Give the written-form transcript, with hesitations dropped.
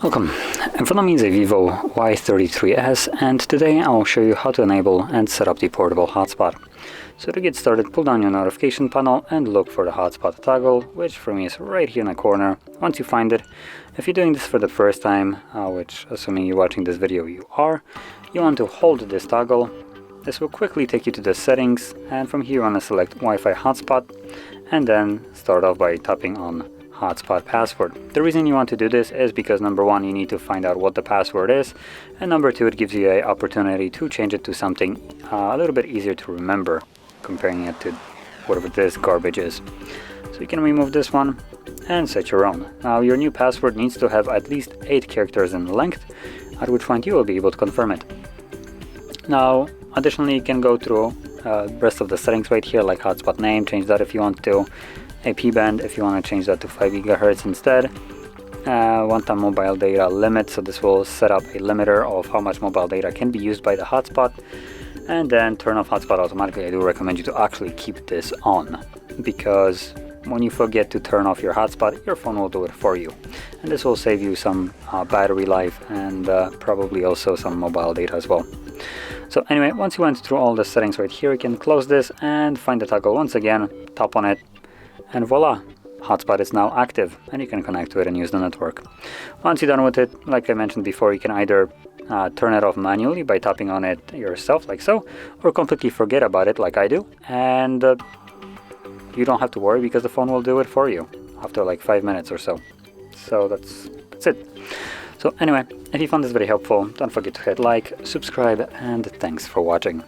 Welcome, in front of me is a VIVO Y33s, and today I'll show you how to enable and set up the portable hotspot. So to get started, pull down your notification panel and look for the hotspot toggle, which for me is right here in the corner. Once you find it, if you're doing this for the first time, which assuming you're watching this video you are, you want to hold this toggle. This will quickly take you to the settings, and from here you want to select Wi-Fi hotspot and then start off by tapping on hotspot password. The reason you want to do this is because number one, you need to find out what the password is, and number two, it gives you an opportunity to change it to something a little bit easier to remember, comparing it to whatever this garbage is. So you can remove this one and set your own. Now your new password needs to have at least 8 characters in length, at which point you will be able to confirm it. Now additionally, you can go through the rest of the settings right here, like hotspot name, change that if you want to, AP band if you want to change that to 5 GHz instead, one-time mobile data limit, so this will set up a limiter of how much mobile data can be used by the hotspot, and then turn off hotspot automatically. I do recommend you to actually keep this on, because when you forget to turn off your hotspot, your phone will do it for you, and this will save you some battery life and probably also some mobile data as well. So anyway, once you went through all the settings right here, you can close this and find the toggle once again, tap on it, and voila, hotspot is now active and you can connect to it and use the network. Once you're done with it, like I mentioned before, you can either turn it off manually by tapping on it yourself like so, or completely forget about it like I do, and you don't have to worry because the phone will do it for you after like 5 minutes or so. So that's it. So anyway, if you found this very helpful, don't forget to hit like, subscribe, and thanks for watching.